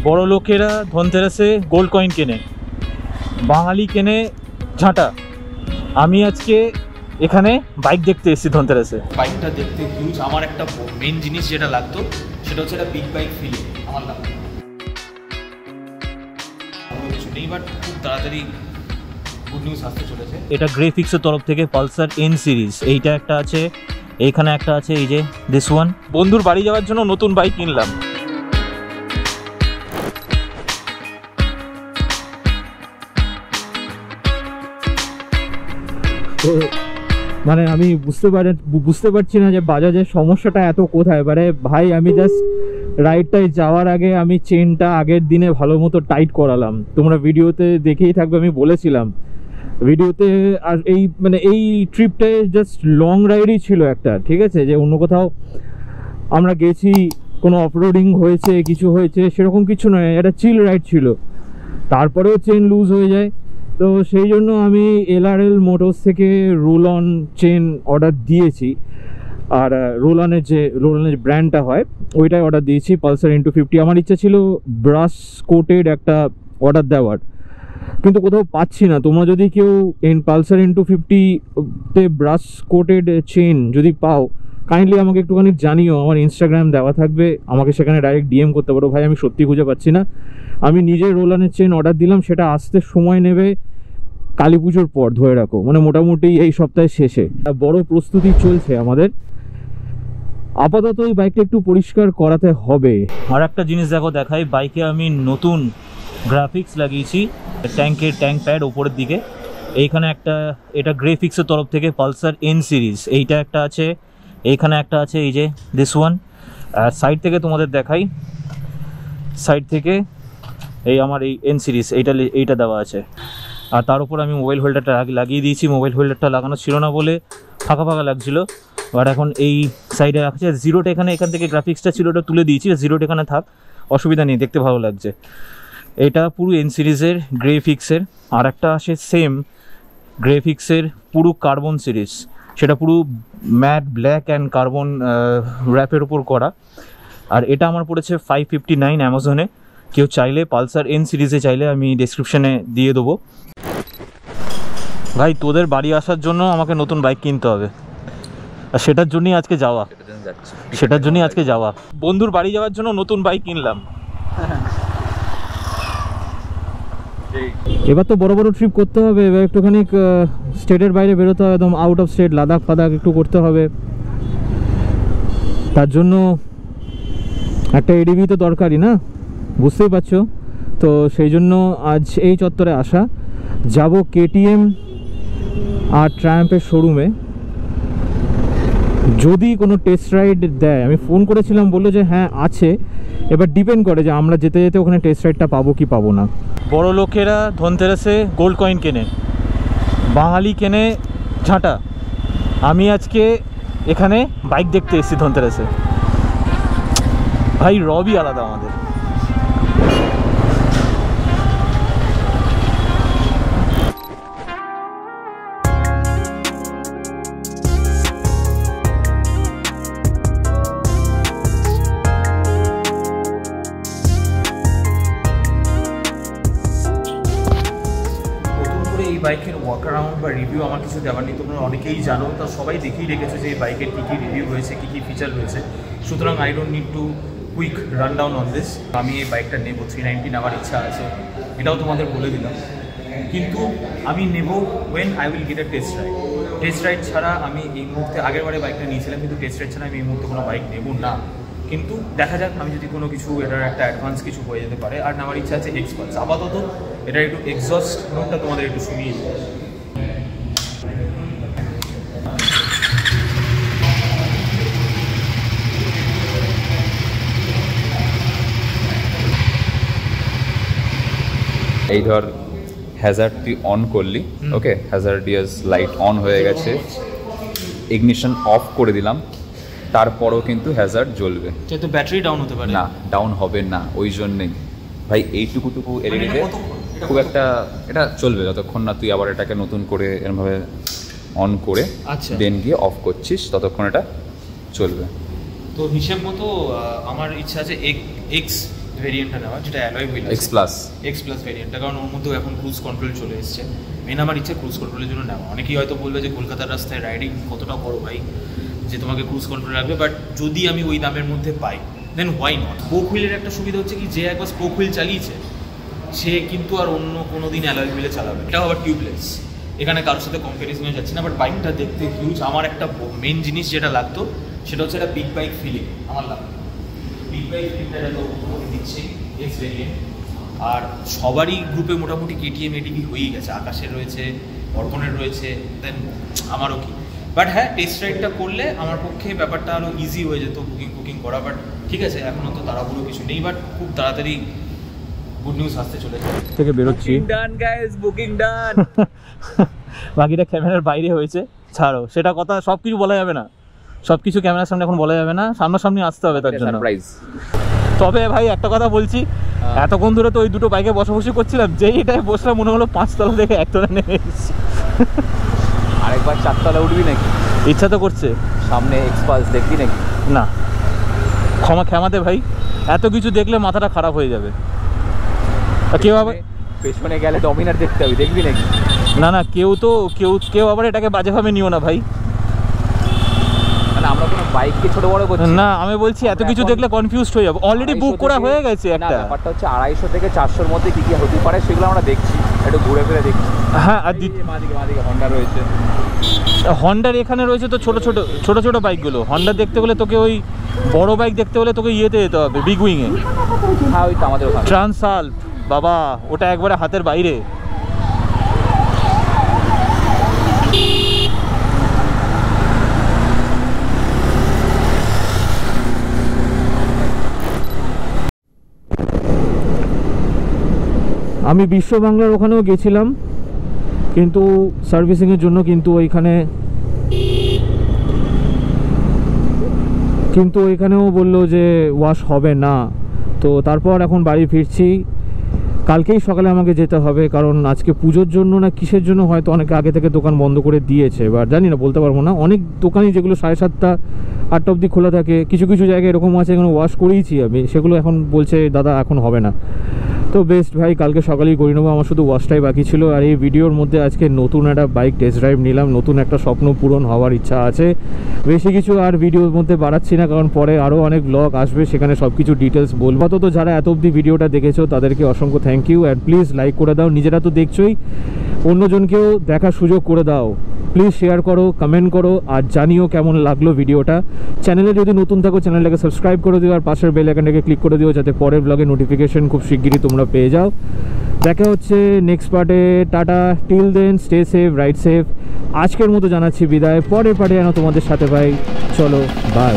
বড় লোকেরা ধনতেরাসে gold coin কেনে, বাঙালি কেনে ঝাঁটা। আমি আজকে এখানে বাইক দেখতে এসেছি ধনতেরাসে। বাইকটা দেখতে হিউজ। আমার একটা মেন জিনিস যেটা লাগতো সেটা হচ্ছে একটা বিগ বাইক ফিলিং আমার লাগতো। কিছু নেই, বাট খুব তাড়াতাড়ি গুড নিউজ আসতে চলেছে। এটা গ্রেফিক্সের তরফ থেকে পালসার এন সিরিজ, এইটা একটা আছে, এইখানে একটা আছে, এই যে দিস ওয়ান। বন্ধুর বাড়ি যাওয়ার জন্য নতুন বাইক কিনলাম। তো মানে আমি বুঝতে পারছি না যে বাজাজের সমস্যাটা এত কোথায়। মানে ভাই আমি জাস্ট রাইডটায় যাওয়ার আগে আমি চেনটা আগের দিনে ভালো মতো টাইট করালাম। তোমরা ভিডিওতে দেখেই থাকবে, আমি বলেছিলাম ভিডিওতে। আর এই ট্রিপটায় জাস্ট লং রাইডই ছিল একটা, ঠিক আছে, যে অন্য কোথাও আমরা গেছি, কোনো অফরোডিং হয়েছে, কিছু হয়েছে, সেরকম কিছু নয়। একটা চিল রাইড ছিল। তারপরেও চেন লুজ হয়ে যায়, তো সেই জন্য আমি এলআরএল মোটরস থেকে রোল অন চেন অর্ডার দিয়েছি। আর রোল অনের যে ব্র্যান্ডটা হয় ওইটাই অর্ডার দিয়েছি, পালসার N250। আমার ইচ্ছা ছিল ব্রাশ কোটেড একটা অর্ডার দেওয়ার, কিন্তু কোথাও পাচ্ছি না। তোমরা যদি কেউ পালসার N250-তে ব্রাশ কোটেড চেন যদি পাও, কাইন্ডলি আমাকে একটুখানি জানিও। আমার ইনস্টাগ্রাম দেওয়া থাকবে, আমাকে সেখানে ডাইরেক্ট ডিএম করতে পারো। ভাই আমি সত্যি খুঁজে পাচ্ছি না। আমি নিজে রোলানের চেন অর্ডার দিলাম, সেটা আসতে সময় নেবে কালী পুজোর পর, ধরে রাখো, মানে মোটামুটি এই সপ্তাহের শেষে। বড় প্রস্তুতি চলছে আমাদের। আপাতত এই বাইকটা একটু পরিষ্কার করাতে হবে। আর একটা জিনিস দেখাই, বাইকে আমি নতুন গ্রাফিক্স লাগিয়েছি, ট্যাঙ্ক প্যাড ওপরের দিকে। এইখানে একটা, এটা গ্রেফিক্সের তরফ থেকে পালসার এন সিরিজ, এইটা একটা আছে, এইখানে একটা আছে, এই যে দিস ওয়ান। আর সাইড থেকে তোমাদের দেখাই, সাইড থেকে এই আমার এই এন সিরিজ এইটা দেওয়া আছে। আর তার উপর আমি মোবাইল হোল্ডারটা লাগিয়ে দিয়েছি। মোবাইল হোল্ডারটা লাগানো ছিল না বলে ফাঁকা ফাঁকা লাগছিলো, বাট এখন এই সাইডে রাখছে। জিরোটা এখান থেকে গ্রাফিক্সটা ছিল, ওটা তুলে দিয়েছি। জিরোটা এখানে থাক, অসুবিধা নেই, দেখতে ভালো লাগছে। এটা পুরো এন সিরিজের গ্রেফিক্সের। আর একটা আসে সেম গ্রেফিক্সের পুরো কার্বন সিরিজ, সেটা পুরো ম্যাট ব্ল্যাক অ্যান্ড কার্বন র্যাপের উপর করা। আর এটা আমার পড়েছে 559 অ্যামাজনে। কেউ চাইলে পালসার এন সিরিজে চাইলে আমি ডেসক্রিপশানে দিয়ে দেবো। ভাই তোদের বাড়ি আসার জন্য আমাকে নতুন বাইক কিনতে হবে, আর সেটার জন্যই আজকে যাওয়া। বন্ধুর বাড়ি যাওয়ার জন্য নতুন বাইক কিনলাম। এবার তো বড় বড় ট্রিপ করতে হবে, এবার একটুখানি স্টেটের বাইরে বেরোতে হবে, একদম আউট অফ স্টেট, লাদাখ ফাদাখ একটু করতে হবে। তার জন্য একটা এডিবি তো দরকারই না, বুঝতেই পারছো। তো সেই জন্য আজ এই চত্বরে আসা। যাব কেটিএম আর ট্রায়াম্পের শোরুমে, যদি কোনো টেস্ট রাইড দেয়। আমি ফোন করেছিলাম, বললো যে হ্যাঁ আছে। এবার ডিপেন্ড করে যে আমরা যেতে যেতে ওখানে টেস্ট রাইডটা পাবো কি পাবো না। বড় লোকেরা ধনতেরাসে গোল্ড কয়েন কেনে, বাঙালি কেনে ঝাঁটা। আমি আজকে এখানে বাইক দেখতে এসেছি ধনতেরাসে। ভাই রবই আলাদা আমাদের। এই বাইকের ওয়াক অ্যারাউন্ড বা রিভিউ আমার কিছু দেওয়ার নেই, তোমরা অনেকেই জানো, তা সবাই দেখেই রেখেছো যে এই বাইকের কী কী রিভিউ হয়েছে, কী কী ফিচার রয়েছে। সুতরাং I don't need to quick run down on this. আমি এই বাইকটা নেবো, 390 নেওয়ার ইচ্ছা আছে, এটাও তোমাদের বলে দিলাম। কিন্তু আমি নেব when I will get a test ride. Test ride ছাড়া আমি এই মুহূর্তে, আগেরবারে বাইকটা নিয়েছিলাম, কিন্তু টেস্ট রাইড ছাড়া আমি এই মুহূর্তে কোনো বাইক নেব না। কিন্তু দেখা যাক, আমি যদি কোনো কিছু এটার একটা অ্যাডভান্স কিছু হয়ে যেতে পারে। আর আমার ইচ্ছা আছে এক্সপালস। আপাতত এটা একটু এক্সস্ট নোটটা তোমাদের একটু শুনিয়ে দিই। এই ধর হ্যাজার্ড তুই অন করলি, ওকে, হ্যাজার্ডিয়াস লাইট অন হয়ে গেছে, ইগনিশন অফ করে দিলাম, তারপরও কিন্তু হ্যাজার্ড জ্বলবে। তো ব্যাটারি ডাউন হতে পারে না, ডাউন হবে না। ওই জন্যেই ভাই এইটুকু এলইডিতে খুব একটা এটা চলবে যতক্ষণ না তুই আবার এটাকে নতুন করে এরমভাবে অন করে দেন গিয়ে অফ করছিস, ততক্ষণ এটা চলবে। তো হিসেব মতো আমার ইচ্ছা আছে এক্স ভেরিয়েন্টটা নেওয়া, যেটা অ্যালয় হুইল এক্স প্লাস ভেরিয়েন্টটা, কারণ ওর মধ্যেও এখন ক্রুজ কন্ট্রোল চলে এসছে। মেন আমার ইচ্ছা ক্রুজ কন্ট্রোলের জন্য নেওয়া। অনেকেই হয়তো বলবে যে কলকাতার রাস্তায় রাইডিং কতটা করো ভাই, যে তোমাকে ক্রুজ কন্ট্রোল রাখবে, বাট যদি আমি ওই দামের মধ্যে পাই দেন হোয়াই নট। স্পোক হুইলের একটা সুবিধা হচ্ছে কি, যে একবার স্পোক হুইল চালিয়েছে সে কিন্তু আর অন্য কোনো দিন অ্যালয় হুইলে চালাবে। এটাও আবার টিউবলেস, এখানে কারোর সাথে কম্প্যারিজনে যাচ্ছে না, বাট বাইকটা দেখতে হিউজ। আমার একটা মেন জিনিস যেটা লাগতো সেটা হচ্ছে একটা বিগ বাইক ফিলিং আমার লাগতো। বিগ বাইক ফিলিংটা তো দিচ্ছে এক্স ভেরিয়েন্ট, আর সবারই গ্রুপে মোটামুটি কেটিএম এডিভি হয়েই গেছে, আকাশের রয়েছে, অর্পণের রয়েছে, দেন আমারও কি। বাট হ্যাঁ, টেস্ট রাইডটা করলে আমার পক্ষে ব্যাপারটা আরও ইজি হয়ে যেত বুকিং করা। বাট ঠিক আছে, এখনও তো তাড়াহুড়ো কিছু নেই, বাট খুব তাড়াতাড়ি গুড নিউজ আসতে চলেছে। থেকে বেরোচ্ছি, ডান গাইস, বুকিং ডান। বাকিটা ক্যামেরার বাইরে হয়েছে, ছাড়ো সেটা কথা, সব কিছু বলা যাবে না, সব কিছু ক্যামেরার সামনে এখন বলা যাবে না, সামনাসামনি আসতে হবে তার জন্য। সারপ্রাইজ। তবে ভাই একটা কথা বলছি, এতক্ষণ ধরে তো ওই দুটো বাইকে বসাবসি করছিলাম, যেই এটাই বসলাম মনে হলো 5 তলা থেকে 1 তলা নেমে এসেছি। আরেকবার 4 তলা উঠবি নাকি? ইচ্ছা তো করছে। সামনে এক্সপালস দেখবি নাকি? না, ক্ষমাতে ভাই, এত কিছু দেখলে মাথাটা খারাপ হয়ে যাবে। কেউ আবার পেছনে গেলে ডমিনার দেখতে হবে, দেখবি নাকি? না, কেউ আবার এটাকে বাজেভাবে নিও না ভাই। মানে আমরা কোনো বাইককে ছোট বড় করছি না, আমি বলছি এত কিছু দেখলে কনফিউজড হয়ে যাবো। অলরেডি বুক করা হয়ে গেছে একটা। ব্যাপারটা হচ্ছে 250 থেকে 400-র মধ্যে কি কি হতে পারে সেগুলো আমরা দেখছি, একটু ঘুরে ফিরে দেখছি। হ্যাঁ, আর মাদিকে হন্ডা রয়েছে, হন্ডার এখানে রয়েছে তো ছোট ছোট বাইকগুলো। হন্ডা দেখতে গেলে তোকে ওই বড় বাইক দেখতে হলে তোকে ইয়েতে যেতে হবে, বিগ উইংয়ে। হ্যাঁ, ওই তো আমাদের ওখানে ট্রান্সাল্প, বাবা ওটা একবারে হাতের বাইরে। আমি বিশ্ব বাংলার ওখানেও গেছিলাম, কিন্তু সার্ভিসিংয়ের জন্য, কিন্তু ওইখানেও বললো যে ওয়াশ হবে না। তো তারপর এখন বাড়ি ফিরছি, কালকেই সকালে আমাকে যেতে হবে, কারণ আজকে পুজোর জন্য না কিসের জন্য হয়তো অনেকে আগে থেকে দোকান বন্ধ করে দিয়েছে, এবার জানি না, বলতে পারবো না। অনেক দোকানই যেগুলো 7:30, 8টা অবধি খোলা থাকে, কিছু জায়গায় এরকম আছে এখানে ওয়াশ করিয়েছি আমি, সেগুলো এখন বলছে দাদা এখন হবে না। তো বেস্ট ভাই, কালকে সকালেই করে নেবো, আমার শুধু ওয়াশটাই বাকি ছিল। আর এই ভিডিওর মধ্যে আজকে নতুন একটা বাইক টেস্ট ড্রাইভ নিলাম, নতুন একটা স্বপ্ন পূরণ হওয়ার ইচ্ছা আছে। বেশি কিছু আর ভিডিওর মধ্যে বাড়াচ্ছি না, কারণ পরে আরও অনেক ব্লগ আসবে, সেখানে সব কিছু ডিটেলস বলবো। তো যারা এত অবধি ভিডিওটা দেখেছো তাদেরকে অসংখ্য thank you. And please like করে দাও, নিজেরা তো দেখছোই, অন্যজনকেও দেখার সুযোগ করে দাও। প্লিজ শেয়ার করো, কমেন্ট করো, আর জানিও কেমন লাগলো ভিডিওটা। চ্যানেলে যদি নতুন থাকো চ্যানেলটাকে সাবস্ক্রাইব করে দিও, আর পাশের বেল আইকনটাকে ক্লিক করে দিও, যাতে পরের ব্লগের নোটিফিকেশন খুব শিগগিরই তোমরা পেয়ে যাও। দেখা হচ্ছে নেক্সট পার্টে। Tata, till then stay safe, ride safe. আজকের মতো জানাচ্ছি বিদায়, পরের পার্টে যেন তোমাদের সাথে ভাই। চলো, বাই।